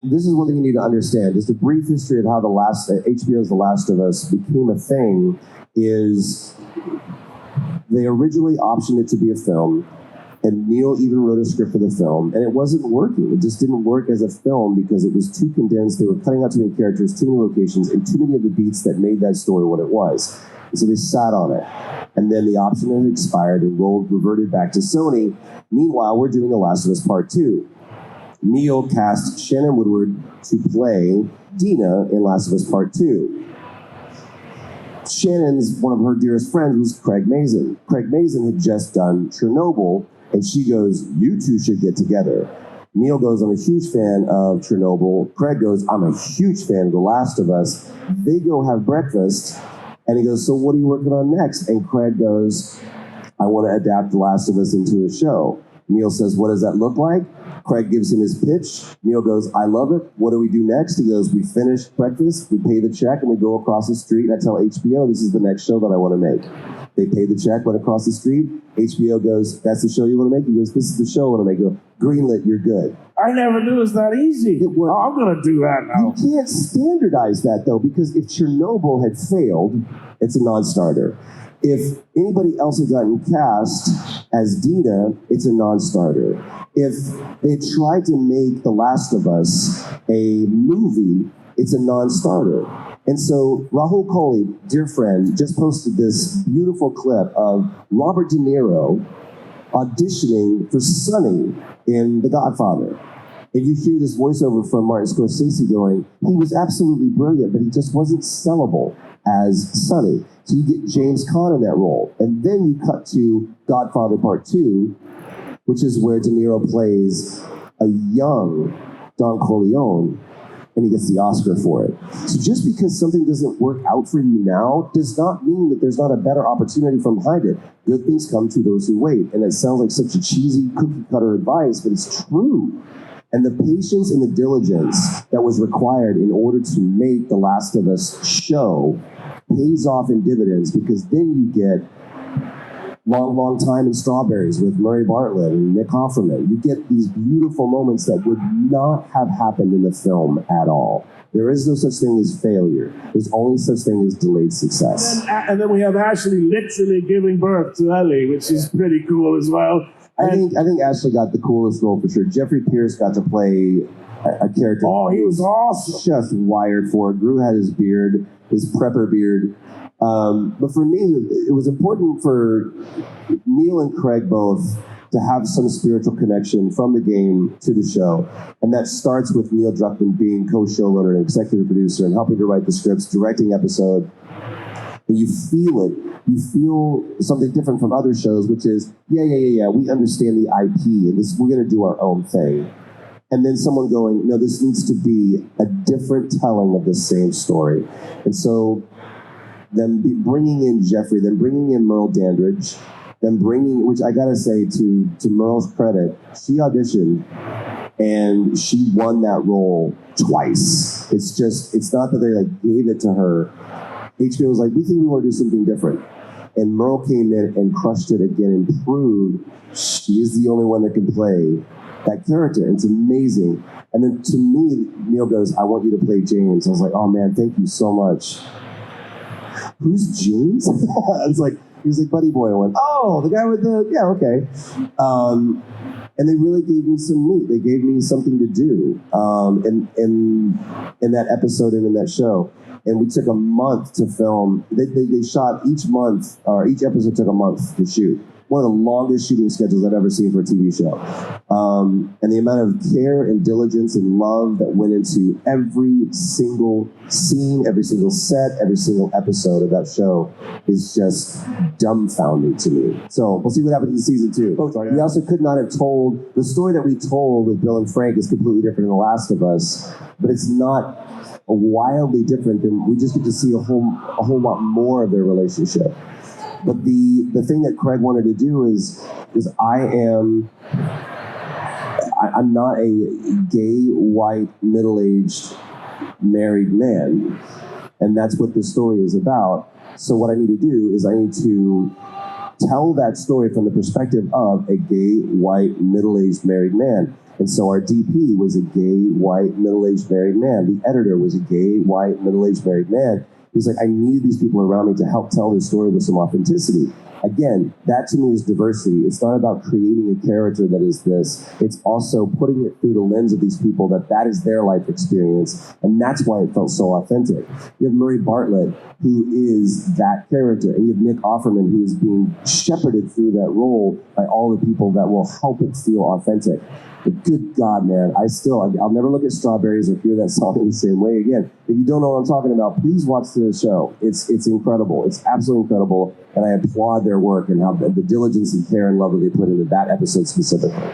This is one thing you need to understand. Just a brief history of how HBO's The Last of Us became a thing is they originally optioned it to be a film, and Neil even wrote a script for the film, and it wasn't working. It just didn't work as a film because it was too condensed. They were cutting out too many characters, too many locations, and too many of the beats that made that story what it was. And so they sat on it. And then the option had expired and reverted back to Sony. Meanwhile, we're doing The Last of Us Part 2. Neil cast Shannon Woodward to play Dina in Last of Us Part 2. Shannon's, one of her dearest friends was Craig Mazin. Craig Mazin had just done Chernobyl, and she goes, "You two should get together." Neil goes, "I'm a huge fan of Chernobyl." Craig goes, "I'm a huge fan of The Last of Us." They go have breakfast, and he goes, "So what are you working on next?" And Craig goes, "I want to adapt The Last of Us into a show." Neil says, "What does that look like?" Craig gives him his pitch. Neil goes, "I love it. What do we do next?" He goes, "We finish breakfast, we pay the check, and we go across the street, and I tell HBO, this is the next show that I want to make." They pay the check, went across the street. HBO goes, "That's the show you want to make?" He goes, "This is the show I want to make." Go, "Greenlit, you're good." I never knew it's that easy. I'm going to do that now. You can't standardize that, though, because if Chernobyl had failed, it's a non-starter. If anybody else had gotten cast as Dina, it's a non-starter. If they tried to make The Last of Us a movie, it's a non-starter. And so Rahul Kohli, dear friend, just posted this beautiful clip of Robert De Niro auditioning for Sonny in The Godfather. And you hear this voiceover from Martin Scorsese going, he was absolutely brilliant, but he just wasn't sellable as Sonny. So you get James Caan in that role. And then you cut to Godfather Part 2, which is where De Niro plays a young Don Corleone, and he gets the Oscar for it. So just because something doesn't work out for you now does not mean that there's not a better opportunity from behind it. Good things come to those who wait. And it sounds like such a cheesy cookie-cutter advice, but it's true. And the patience and the diligence that was required in order to make The Last of Us show pays off in dividends, because then you get Long Time in Strawberries with Murray Bartlett and Nick Offerman. You get these beautiful moments that would not have happened in the film at all. There is no such thing as failure. There's only such thing as delayed success. And then we have Ashley literally giving birth to Ellie, which is pretty cool as well. I think Ashley got the coolest role for sure. Jeffrey Pierce got to play a character. Oh, he was awesome. Just wired for it. Gru had his beard, his prepper beard. But for me, it was important for Neil and Craig both to have some spiritual connection from the game to the show. And that starts with Neil Druckmann being co-showrunner and executive producer and helping to write the scripts, directing episode. And you feel it. You feel something different from other shows, which is, yeah, we understand the IP, and we're going to do our own thing. And then someone going, no, this needs to be a different telling of the same story. And so them bringing in Jeffrey, then bringing in Merle Dandridge, which I gotta say, to Merle's credit, she auditioned and she won that role twice. It's not that they gave it to her. HBO was like, we think we want to do something different. And Merle came in and crushed it again and proved she is the only one that can play that character. It's amazing. And then to me, Neil goes, I want you to play James. I was like, oh man, thank you so much. Who's James? He was like Buddy Boy. I went, oh, the guy with okay. And they really gave me some meat. They gave me something to do in that episode and in that show. And we took a month to film. They shot each episode took a month to shoot. One of the longest shooting schedules I've ever seen for a TV show. And the amount of care and diligence and love that went into every single scene, every single set, every single episode of that show is just dumbfounding to me. So we'll see what happens in season 2. We also could not have told, the story that we told with Bill and Frank is completely different than The Last of Us, but it's not wildly different than, we just get to see a whole lot more of their relationship. But the thing that Craig wanted to do is I'm not a gay, white, middle-aged, married man. And that's what this story is about. So what I need to do is I need to tell that story from the perspective of a gay, white, middle-aged, married man. And so our DP was a gay, white, middle-aged married man. The editor was a gay, white, middle-aged married man. He was like, I needed these people around me to help tell this story with some authenticity. Again, that to me is diversity. It's not about creating a character that is this. It's also putting it through the lens of these people that is their life experience. And that's why it felt so authentic. You have Murray Bartlett, who is that character. And you have Nick Offerman, who is being shepherded through that role by all the people that will help it feel authentic. But good God, man, I'll never look at Strawberries or hear that song in the same way again. If you don't know what I'm talking about, please watch the show. It's incredible. It's absolutely incredible. And I applaud their work and how the diligence and care and love that they put into that episode specifically.